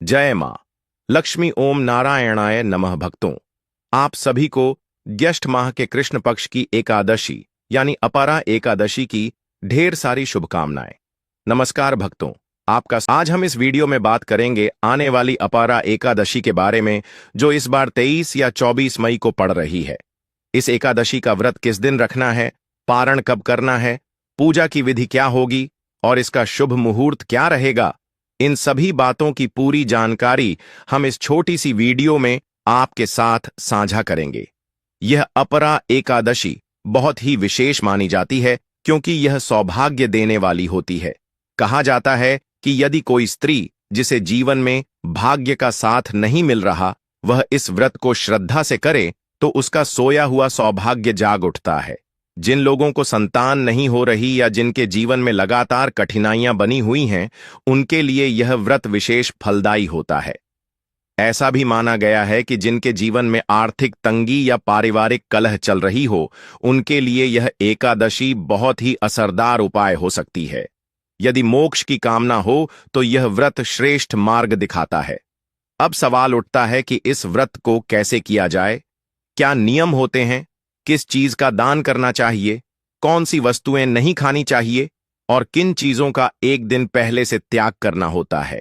जय मां लक्ष्मी। ओम नारायणाय नमः। भक्तों, आप सभी को ज्येष्ठ माह के कृष्ण पक्ष की एकादशी यानी अपरा एकादशी की ढेर सारी शुभकामनाएं। नमस्कार भक्तों, आपका आज हम इस वीडियो में बात करेंगे आने वाली अपरा एकादशी के बारे में, जो इस बार 23 या 24 मई को पड़ रही है। इस एकादशी का व्रत किस दिन रखना है, पारण कब करना है, पूजा की विधि क्या होगी और इसका शुभ मुहूर्त क्या रहेगा, इन सभी बातों की पूरी जानकारी हम इस छोटी सी वीडियो में आपके साथ साझा करेंगे। यह अपरा एकादशी बहुत ही विशेष मानी जाती है क्योंकि यह सौभाग्य देने वाली होती है। कहा जाता है कि यदि कोई स्त्री जिसे जीवन में भाग्य का साथ नहीं मिल रहा, वह इस व्रत को श्रद्धा से करे तो उसका सोया हुआ सौभाग्य जाग उठता है। जिन लोगों को संतान नहीं हो रही या जिनके जीवन में लगातार कठिनाइयां बनी हुई हैं, उनके लिए यह व्रत विशेष फलदायी होता है। ऐसा भी माना गया है कि जिनके जीवन में आर्थिक तंगी या पारिवारिक कलह चल रही हो, उनके लिए यह एकादशी बहुत ही असरदार उपाय हो सकती है। यदि मोक्ष की कामना हो तो यह व्रत श्रेष्ठ मार्ग दिखाता है। अब सवाल उठता है कि इस व्रत को कैसे किया जाए, क्या नियम होते हैं, किस चीज का दान करना चाहिए, कौन सी वस्तुएं नहीं खानी चाहिए और किन चीजों का एक दिन पहले से त्याग करना होता है,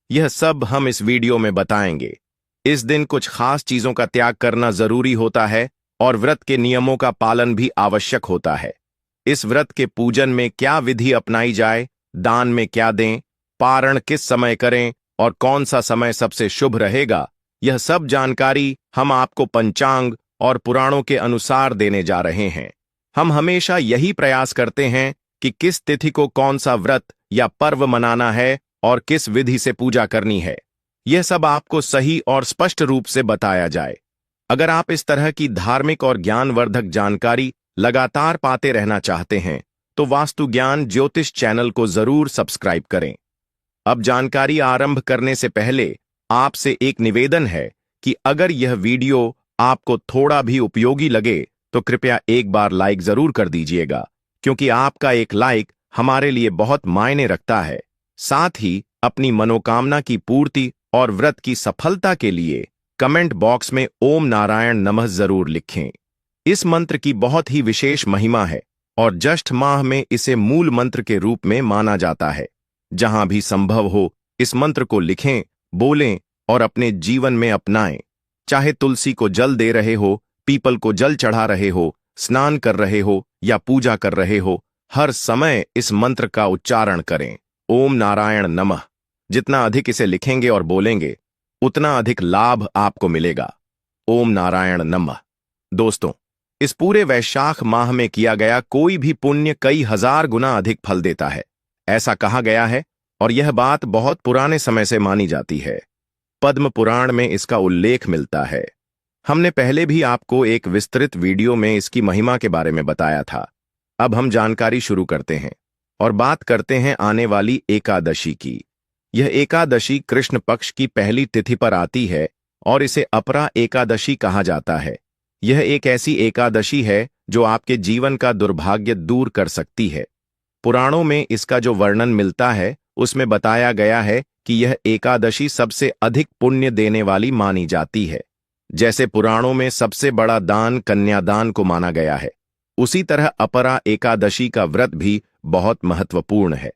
यह सब हम इस वीडियो में बताएंगे। इस दिन कुछ खास चीजों का त्याग करना जरूरी होता है और व्रत के नियमों का पालन भी आवश्यक होता है। इस व्रत के पूजन में क्या विधि अपनाई जाए, दान में क्या दें, पारण किस समय करें और कौन सा समय सबसे शुभ रहेगा, यह सब जानकारी हम आपको पंचांग और पुराणों के अनुसार देने जा रहे हैं। हम हमेशा यही प्रयास करते हैं कि किस तिथि को कौन सा व्रत या पर्व मनाना है और किस विधि से पूजा करनी है, यह सब आपको सही और स्पष्ट रूप से बताया जाए। अगर आप इस तरह की धार्मिक और ज्ञानवर्धक जानकारी लगातार पाते रहना चाहते हैं तो वास्तु ज्ञान ज्योतिष चैनल को जरूर सब्सक्राइब करें। अब जानकारी आरंभ करने से पहले आपसे एक निवेदन है कि अगर यह वीडियो आपको थोड़ा भी उपयोगी लगे तो कृपया एक बार लाइक जरूर कर दीजिएगा, क्योंकि आपका एक लाइक हमारे लिए बहुत मायने रखता है। साथ ही अपनी मनोकामना की पूर्ति और व्रत की सफलता के लिए कमेंट बॉक्स में ओम नारायण नमः जरूर लिखें। इस मंत्र की बहुत ही विशेष महिमा है और ज्येष्ठ माह में इसे मूल मंत्र के रूप में माना जाता है। जहां भी संभव हो इस मंत्र को लिखें, बोलें और अपने जीवन में अपनाएं। चाहे तुलसी को जल दे रहे हो, पीपल को जल चढ़ा रहे हो, स्नान कर रहे हो या पूजा कर रहे हो, हर समय इस मंत्र का उच्चारण करें, ओम नारायण नमः। जितना अधिक इसे लिखेंगे और बोलेंगे, उतना अधिक लाभ आपको मिलेगा। ओम नारायण नमः। दोस्तों, इस पूरे वैशाख माह में किया गया कोई भी पुण्य कई हजार गुना अधिक फल देता है, ऐसा कहा गया है और यह बात बहुत पुराने समय से मानी जाती है। पद्म पुराण में इसका उल्लेख मिलता है। हमने पहले भी आपको एक विस्तृत वीडियो में इसकी महिमा के बारे में बताया था। अब हम जानकारी शुरू करते हैं और बात करते हैं आने वाली एकादशी की। यह एकादशी कृष्ण पक्ष की पहली तिथि पर आती है और इसे अपरा एकादशी कहा जाता है। यह एक ऐसी एकादशी है जो आपके जीवन का दुर्भाग्य दूर कर सकती है। पुराणों में इसका जो वर्णन मिलता है उसमें बताया गया है कि यह एकादशी सबसे अधिक पुण्य देने वाली मानी जाती है। जैसे पुराणों में सबसे बड़ा दान कन्यादान को माना गया है, उसी तरह अपरा एकादशी का व्रत भी बहुत महत्वपूर्ण है।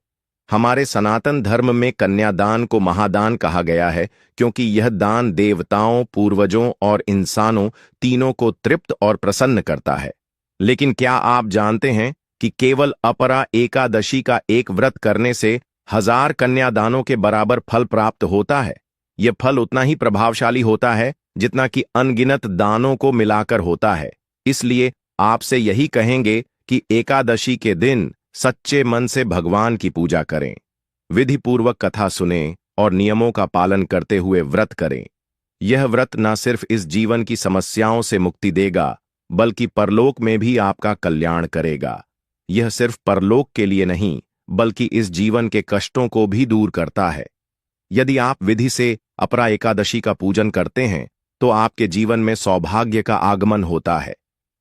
हमारे सनातन धर्म में कन्यादान को महादान कहा गया है क्योंकि यह दान देवताओं, पूर्वजों और इंसानों तीनों को तृप्त और प्रसन्न करता है। लेकिन क्या आप जानते हैं कि केवल अपरा एकादशी का एक व्रत करने से 1000 कन्यादानों के बराबर फल प्राप्त होता है। यह फल उतना ही प्रभावशाली होता है जितना कि अनगिनत दानों को मिलाकर होता है। इसलिए आपसे यही कहेंगे कि एकादशी के दिन सच्चे मन से भगवान की पूजा करें, विधि पूर्वक कथा सुनें और नियमों का पालन करते हुए व्रत करें। यह व्रत न सिर्फ इस जीवन की समस्याओं से मुक्ति देगा, बल्कि परलोक में भी आपका कल्याण करेगा। यह सिर्फ परलोक के लिए नहीं, बल्कि इस जीवन के कष्टों को भी दूर करता है। यदि आप विधि से अपरा एकादशी का पूजन करते हैं तो आपके जीवन में सौभाग्य का आगमन होता है।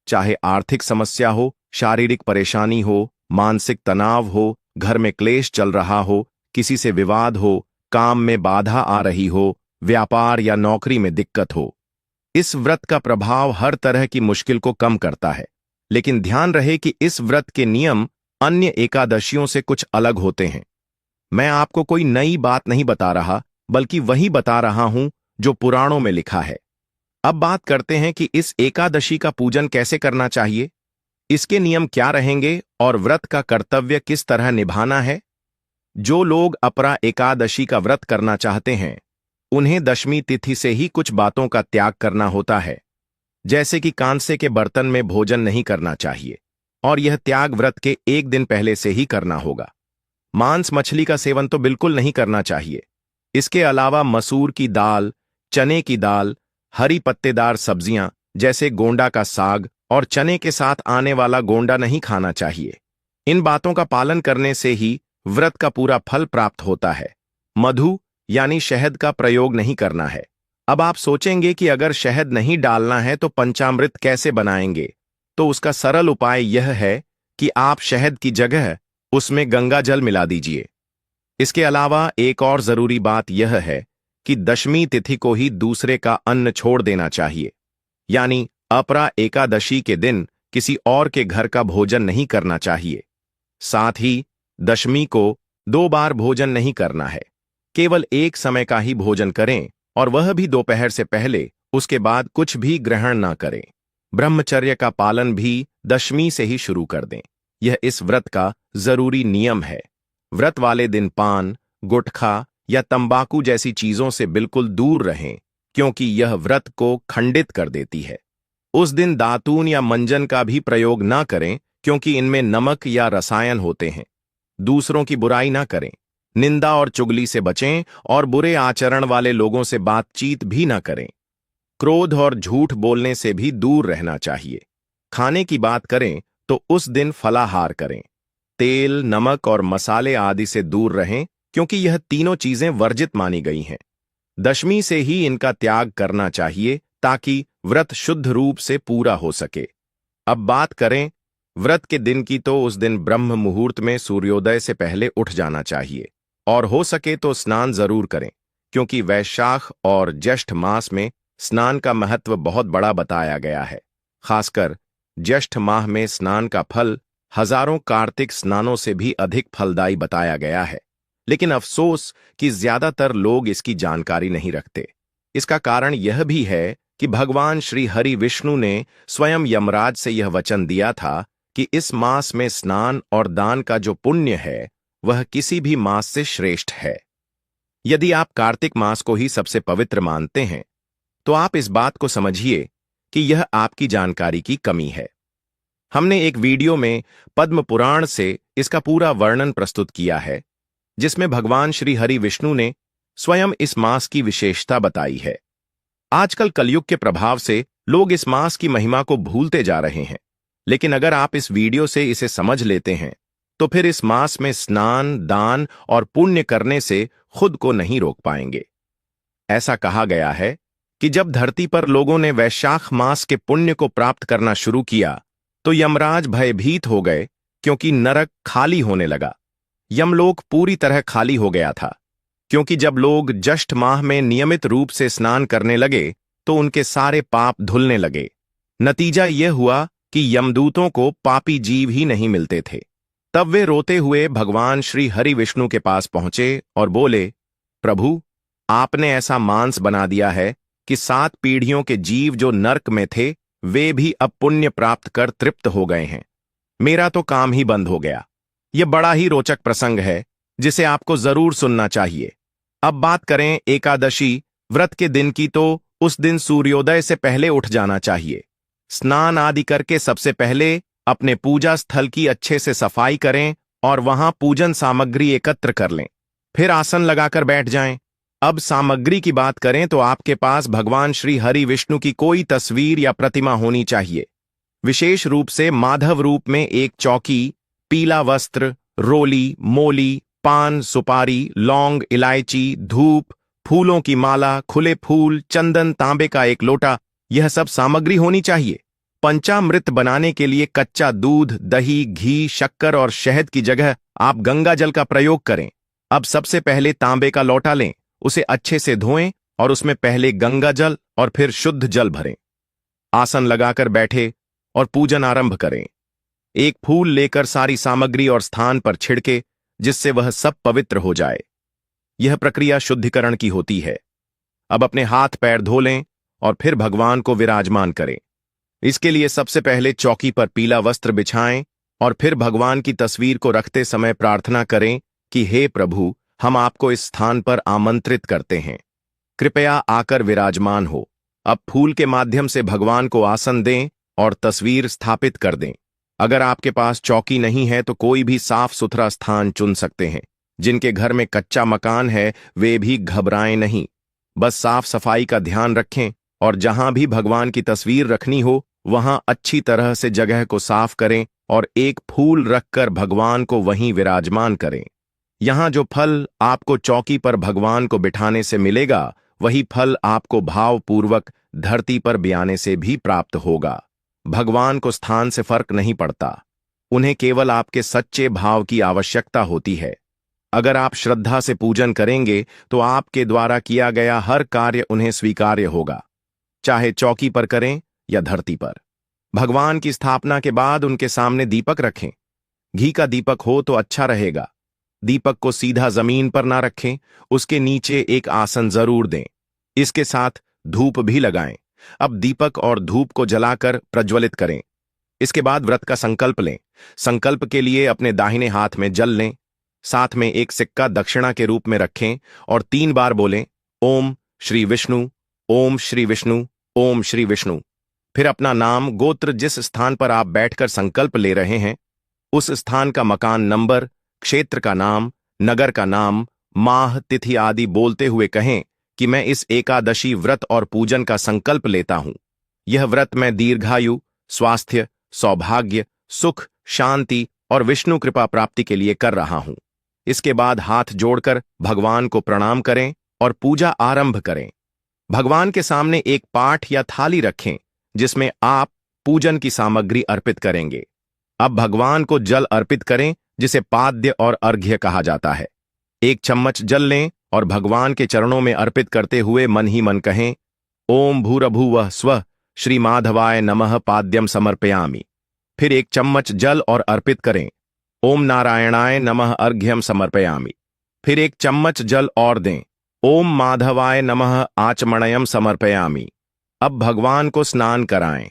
चाहे आर्थिक समस्या हो, शारीरिक परेशानी हो, मानसिक तनाव हो, घर में क्लेश चल रहा हो, किसी से विवाद हो, काम में बाधा आ रही हो, व्यापार या नौकरी में दिक्कत हो। इस व्रत का प्रभाव हर तरह की मुश्किल को कम करता है, लेकिन ध्यान रहे कि इस व्रत के नियम अन्य एकादशियों से कुछ अलग होते हैं। मैं आपको कोई नई बात नहीं बता रहा, बल्कि वही बता रहा हूं जो पुराणों में लिखा है। अब बात करते हैं कि इस एकादशी का पूजन कैसे करना चाहिए, इसके नियम क्या रहेंगे और व्रत का कर्तव्य किस तरह निभाना है। जो लोग अपरा एकादशी का व्रत करना चाहते हैं, उन्हें दशमी तिथि से ही कुछ बातों का त्याग करना होता है, जैसे कि कांसे के बर्तन में भोजन नहीं करना चाहिए, और यह त्याग व्रत के एक दिन पहले से ही करना होगा। मांस मछली का सेवन तो बिल्कुल नहीं करना चाहिए। इसके अलावा मसूर की दाल, चने की दाल, हरी पत्तेदार सब्जियां जैसे गोंडा का साग और चने के साथ आने वाला गोंडा नहीं खाना चाहिए। इन बातों का पालन करने से ही व्रत का पूरा फल प्राप्त होता है। मधु यानी शहद का प्रयोग नहीं करना है। अब आप सोचेंगे कि अगर शहद नहीं डालना है तो पंचामृत कैसे बनाएंगे? तो उसका सरल उपाय यह है कि आप शहद की जगह उसमें गंगा जल मिला दीजिए। इसके अलावा एक और जरूरी बात यह है कि दशमी तिथि को ही दूसरे का अन्न छोड़ देना चाहिए, यानी अपरा एकादशी के दिन किसी और के घर का भोजन नहीं करना चाहिए। साथ ही दशमी को 2 बार भोजन नहीं करना है, केवल एक समय का ही भोजन करें, और वह भी दोपहर से पहले। उसके बाद कुछ भी ग्रहण ना करें। ब्रह्मचर्य का पालन भी दशमी से ही शुरू कर दें। यह इस व्रत का जरूरी नियम है। व्रत वाले दिन पान, गुटखा या तंबाकू जैसी चीजों से बिल्कुल दूर रहें, क्योंकि यह व्रत को खंडित कर देती है। उस दिन दातून या मंजन का भी प्रयोग ना करें, क्योंकि इनमें नमक या रसायन होते हैं। दूसरों की बुराई ना करें, निंदा और चुगली से बचें, और बुरे आचरण वाले लोगों से बातचीत भी ना करें। क्रोध और झूठ बोलने से भी दूर रहना चाहिए। खाने की बात करें तो उस दिन फलाहार करें। तेल, नमक और मसाले आदि से दूर रहें, क्योंकि यह तीनों चीजें वर्जित मानी गई हैं। दशमी से ही इनका त्याग करना चाहिए, ताकि व्रत शुद्ध रूप से पूरा हो सके। अब बात करें व्रत के दिन की, तो उस दिन ब्रह्म मुहूर्त में सूर्योदय से पहले उठ जाना चाहिए, और हो सके तो स्नान जरूर करें, क्योंकि वैशाख और ज्येष्ठ मास में स्नान का महत्व बहुत बड़ा बताया गया है। खासकर ज्येष्ठ माह में स्नान का फल हजारों कार्तिक स्नानों से भी अधिक फलदायी बताया गया है। लेकिन अफसोस कि ज्यादातर लोग इसकी जानकारी नहीं रखते। इसका कारण यह भी है कि भगवान श्री हरि विष्णु ने स्वयं यमराज से यह वचन दिया था कि इस मास में स्नान और दान का जो पुण्य है, वह किसी भी मास से श्रेष्ठ है। यदि आप कार्तिक मास को ही सबसे पवित्र मानते हैं, तो आप इस बात को समझिए कि यह आपकी जानकारी की कमी है। हमने एक वीडियो में पद्म पुराण से इसका पूरा वर्णन प्रस्तुत किया है, जिसमें भगवान श्री हरि विष्णु ने स्वयं इस मास की विशेषता बताई है। आजकल कलयुग के प्रभाव से लोग इस मास की महिमा को भूलते जा रहे हैं, लेकिन अगर आप इस वीडियो से इसे समझ लेते हैं, तो फिर इस मास में स्नान, दान और पुण्य करने से खुद को नहीं रोक पाएंगे। ऐसा कहा गया है कि जब धरती पर लोगों ने वैशाख मास के पुण्य को प्राप्त करना शुरू किया, तो यमराज भयभीत हो गए, क्योंकि नरक खाली होने लगा। यमलोक पूरी तरह खाली हो गया था, क्योंकि जब लोग ज्येष्ठ माह में नियमित रूप से स्नान करने लगे, तो उनके सारे पाप धुलने लगे। नतीजा यह हुआ कि यमदूतों को पापी जीव ही नहीं मिलते थे। तब वे रोते हुए भगवान श्री हरि विष्णु के पास पहुंचे और बोले, प्रभु, आपने ऐसा मांस बना दिया है कि 7 पीढ़ियों के जीव जो नर्क में थे, वे भी अब पुण्य प्राप्त कर तृप्त हो गए हैं। मेरा तो काम ही बंद हो गया। यह बड़ा ही रोचक प्रसंग है, जिसे आपको जरूर सुनना चाहिए। अब बात करें एकादशी व्रत के दिन की, तो उस दिन सूर्योदय से पहले उठ जाना चाहिए। स्नान आदि करके सबसे पहले अपने पूजा स्थल की अच्छे से सफाई करें और वहां पूजन सामग्री एकत्र कर लें। फिर आसन लगाकर बैठ जाएं। अब सामग्री की बात करें तो आपके पास भगवान श्री हरि विष्णु की कोई तस्वीर या प्रतिमा होनी चाहिए। विशेष रूप से माधव रूप में एक चौकी, पीला वस्त्र, रोली, मोली, पान, सुपारी, लौंग, इलायची, धूप, फूलों की माला, खुले फूल, चंदन, तांबे का एक लोटा, यह सब सामग्री होनी चाहिए। पंचामृत बनाने के लिए कच्चा दूध, दही, घी, शक्कर और शहद की जगह आप गंगा जल का प्रयोग करें। अब सबसे पहले तांबे का लोटा लें, उसे अच्छे से धोएं और उसमें पहले गंगा जल और फिर शुद्ध जल भरें। आसन लगाकर बैठे और पूजन आरंभ करें। एक फूल लेकर सारी सामग्री और स्थान पर छिड़के, जिससे वह सब पवित्र हो जाए। यह प्रक्रिया शुद्धिकरण की होती है। अब अपने हाथ पैर धो लें और फिर भगवान को विराजमान करें। इसके लिए सबसे पहले चौकी पर पीला वस्त्र बिछाएं और फिर भगवान की तस्वीर को रखते समय प्रार्थना करें कि हे प्रभु, हम आपको इस स्थान पर आमंत्रित करते हैं, कृपया आकर विराजमान हो। अब फूल के माध्यम से भगवान को आसन दें और तस्वीर स्थापित कर दें। अगर आपके पास चौकी नहीं है तो कोई भी साफ सुथरा स्थान चुन सकते हैं। जिनके घर में कच्चा मकान है वे भी घबराएं नहीं, बस साफ सफाई का ध्यान रखें और जहां भी भगवान की तस्वीर रखनी हो वहां अच्छी तरह से जगह को साफ करें और एक फूल रखकर भगवान को वहीं विराजमान करें। यहां जो फल आपको चौकी पर भगवान को बिठाने से मिलेगा, वही फल आपको भावपूर्वक धरती पर बियाने से भी प्राप्त होगा। भगवान को स्थान से फर्क नहीं पड़ता, उन्हें केवल आपके सच्चे भाव की आवश्यकता होती है। अगर आप श्रद्धा से पूजन करेंगे तो आपके द्वारा किया गया हर कार्य उन्हें स्वीकार्य होगा, चाहे चौकी पर करें या धरती पर। भगवान की स्थापना के बाद उनके सामने दीपक रखें। घी का दीपक हो तो अच्छा रहेगा। दीपक को सीधा जमीन पर ना रखें, उसके नीचे एक आसन जरूर दें। इसके साथ धूप भी लगाएं। अब दीपक और धूप को जलाकर प्रज्वलित करें। इसके बाद व्रत का संकल्प लें। संकल्प के लिए अपने दाहिने हाथ में जल लें, साथ में एक सिक्का दक्षिणा के रूप में रखें और 3 बार बोलें, ओम श्री विष्णु, ओम श्री विष्णु, ओम श्री विष्णु। फिर अपना नाम, गोत्र, जिस स्थान पर आप बैठकर संकल्प ले रहे हैं उस स्थान का मकान नंबर, क्षेत्र का नाम, नगर का नाम, माह, तिथि आदि बोलते हुए कहें कि मैं इस एकादशी व्रत और पूजन का संकल्प लेता हूं। यह व्रत मैं दीर्घायु, स्वास्थ्य, सौभाग्य, सुख, शांति और विष्णु कृपा प्राप्ति के लिए कर रहा हूं। इसके बाद हाथ जोड़कर भगवान को प्रणाम करें और पूजा आरंभ करें। भगवान के सामने एक पाठ या थाली रखें जिसमें आप पूजन की सामग्री अर्पित करेंगे। अब भगवान को जल अर्पित करें, जिसे पाद्य और अर्घ्य कहा जाता है। 1 चम्मच जल लें और भगवान के चरणों में अर्पित करते हुए मन ही मन कहें, ओम भूरभुवः स्वः श्री माधवाय नमः पाद्यम समर्पयामि। फिर 1 चम्मच जल और अर्पित करें, ओम नारायणाय नमः अर्घ्यम समर्पयामि। फिर 1 चम्मच जल और दें, ओम माधवाय नमः आचमणयम समर्पयामि। अब भगवान को स्नान कराएं।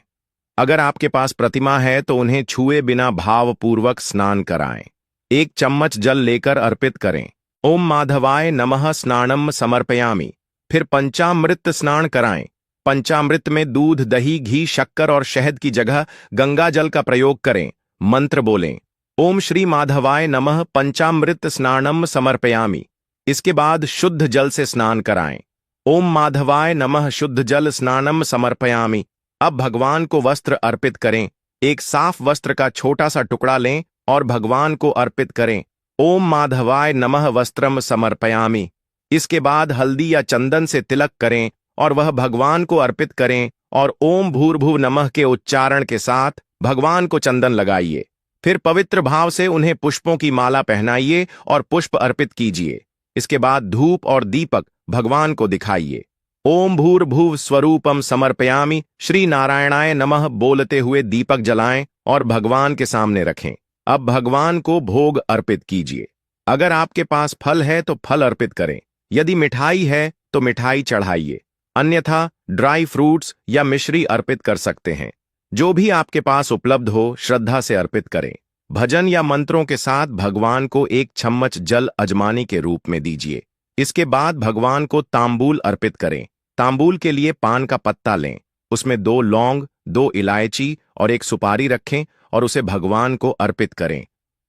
अगर आपके पास प्रतिमा है तो उन्हें छुए बिना भावपूर्वक स्नान कराएं। 1 चम्मच जल लेकर अर्पित करें, ओम माधवाय नमः स्नानम समर्पयामि। फिर पंचामृत स्नान कराएं। पंचामृत में दूध, दही, घी, शक्कर और शहद की जगह गंगा जल का प्रयोग करें। मंत्र बोलें, ओम श्री माधवाय नमः पंचामृत स्नानम समर्पयामि। इसके बाद शुद्ध जल से स्नान कराएं। ओम माधवाय नमः शुद्ध जल स्नानम समर्पयामि। अब भगवान को वस्त्र अर्पित करें। एक साफ वस्त्र का छोटा सा टुकड़ा लें और भगवान को अर्पित करें, ओम माधवाय नमः वस्त्रम समर्पयामि। इसके बाद हल्दी या चंदन से तिलक करें और वह भगवान को अर्पित करें और ओम भूर्भुव नमः के उच्चारण के साथ भगवान को चंदन लगाइए। फिर पवित्र भाव से उन्हें पुष्पों की माला पहनाइए और पुष्प अर्पित कीजिए। इसके बाद धूप और दीपक भगवान को दिखाइए। ओम भूर्भुव स्वरूपम समर्पयामि श्री नारायणाय नमः बोलते हुए दीपक जलाएं और भगवान के सामने रखें। अब भगवान को भोग अर्पित कीजिए। अगर आपके पास फल है तो फल अर्पित करें, यदि मिठाई है तो मिठाई चढ़ाइए, अन्यथा ड्राई फ्रूट्स या मिश्री अर्पित कर सकते हैं। जो भी आपके पास उपलब्ध हो श्रद्धा से अर्पित करें। भजन या मंत्रों के साथ भगवान को 1 चम्मच जल अजमानी के रूप में दीजिए। इसके बाद भगवान को तांबूल अर्पित करें। तांबूल के लिए पान का पत्ता लें, उसमें 2 लौंग, 2 इलायची और 1 सुपारी रखें और उसे भगवान को अर्पित करें।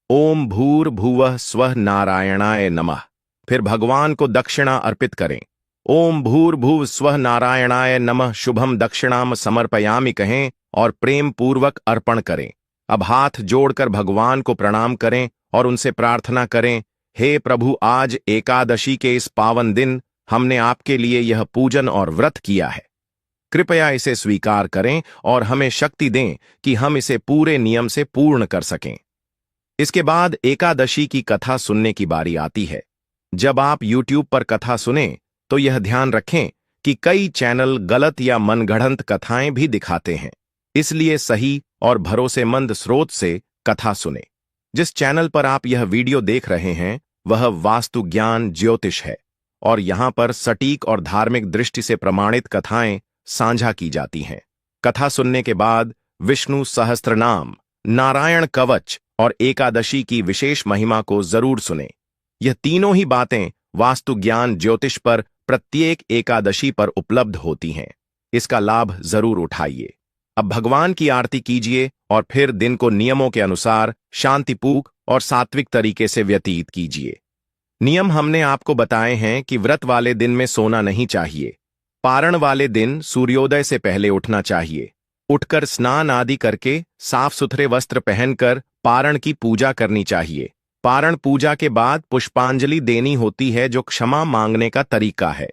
ओम भूर्भुवः स्वः नारायणाय नमः। फिर भगवान को दक्षिणा अर्पित करें। ओम भूर्भुव स्वः नारायणाय नमः शुभम दक्षिणाम समर्पयामि कहें और प्रेम पूर्वक अर्पण करें। अब हाथ जोड़कर भगवान को प्रणाम करें और उनसे प्रार्थना करें, हे प्रभु, आज एकादशी के इस पावन दिन हमने आपके लिए यह पूजन और व्रत किया है। कृपया इसे स्वीकार करें और हमें शक्ति दें कि हम इसे पूरे नियम से पूर्ण कर सकें। इसके बाद एकादशी की कथा सुनने की बारी आती है। जब आप YouTube पर कथा सुने तो यह ध्यान रखें कि कई चैनल गलत या मनगढ़ंत कथाएं भी दिखाते हैं, इसलिए सही और भरोसेमंद स्रोत से कथा सुने। जिस चैनल पर आप यह वीडियो देख रहे हैं वह वास्तु ज्ञान ज्योतिष है और यहाँ पर सटीक और धार्मिक दृष्टि से प्रमाणित कथाएं साझा की जाती हैं। कथा सुनने के बाद विष्णु सहस्त्रनाम, नारायण कवच और एकादशी की विशेष महिमा को जरूर सुने। यह तीनों ही बातें वास्तु ज्ञान ज्योतिष पर प्रत्येक एकादशी पर उपलब्ध होती हैं। इसका लाभ जरूर उठाइए। अब भगवान की आरती कीजिए और फिर दिन को नियमों के अनुसार शांतिपूर्ण और सात्विक तरीके से व्यतीत कीजिए। नियम हमने आपको बताए हैं कि व्रत वाले दिन में सोना नहीं चाहिए। पारण वाले दिन सूर्योदय से पहले उठना चाहिए। उठकर स्नान आदि करके साफ सुथरे वस्त्र पहनकर पारण की पूजा करनी चाहिए। पारण पूजा के बाद पुष्पांजलि देनी होती है जो क्षमा मांगने का तरीका है।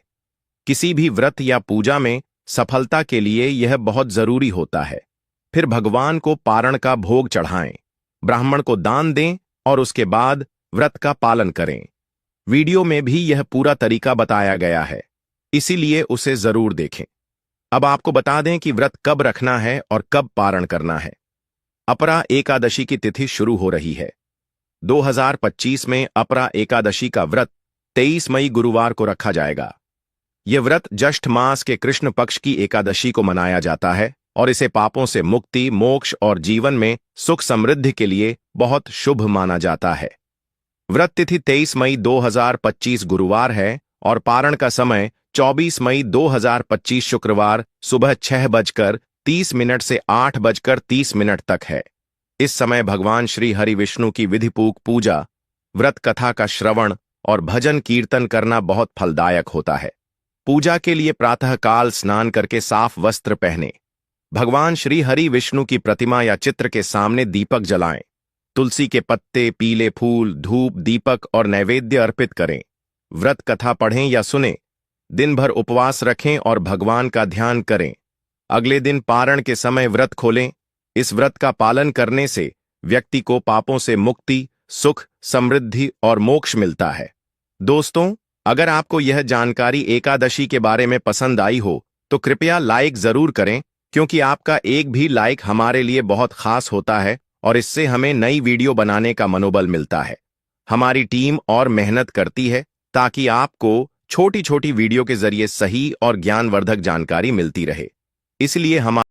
किसी भी व्रत या पूजा में सफलता के लिए यह बहुत जरूरी होता है। फिर भगवान को पारण का भोग चढ़ाएं, ब्राह्मण को दान दें और उसके बाद व्रत का पालन करें। वीडियो में भी यह पूरा तरीका बताया गया है, इसीलिए उसे जरूर देखें। अब आपको बता दें कि व्रत कब रखना है और कब पारण करना है। अपरा एकादशी की तिथि शुरू हो रही है। 2025 में अपरा एकादशी का व्रत 23 मई गुरुवार को रखा जाएगा। यह व्रत ज्येष्ठ मास के कृष्ण पक्ष की एकादशी को मनाया जाता है और इसे पापों से मुक्ति, मोक्ष और जीवन में सुख समृद्धि के लिए बहुत शुभ माना जाता है। व्रत तिथि 23 मई 2025 गुरुवार है और पारण का समय 24 मई 2025 शुक्रवार सुबह 6:30 से 8:30 तक है। इस समय भगवान श्री हरि विष्णु की विधिपूर्वक पूजा, व्रत कथा का श्रवण और भजन कीर्तन करना बहुत फलदायक होता है। पूजा के लिए प्रातःकाल स्नान करके साफ वस्त्र पहने, भगवान श्री हरि विष्णु की प्रतिमा या चित्र के सामने दीपक जलाएं, तुलसी के पत्ते, पीले फूल, धूप, दीपक और नैवेद्य अर्पित करें। व्रत कथा पढ़ें या सुने, दिन भर उपवास रखें और भगवान का ध्यान करें। अगले दिन पारण के समय व्रत खोलें। इस व्रत का पालन करने से व्यक्ति को पापों से मुक्ति, सुख, समृद्धि और मोक्ष मिलता है। दोस्तों, अगर आपको यह जानकारी एकादशी के बारे में पसंद आई हो तो कृपया लाइक जरूर करें, क्योंकि आपका एक भी लाइक हमारे लिए बहुत खास होता है और इससे हमें नई वीडियो बनाने का मनोबल मिलता है। हमारी टीम और मेहनत करती है ताकि आपको छोटी छोटी वीडियो के जरिए सही और ज्ञानवर्धक जानकारी मिलती रहे। इसलिए हम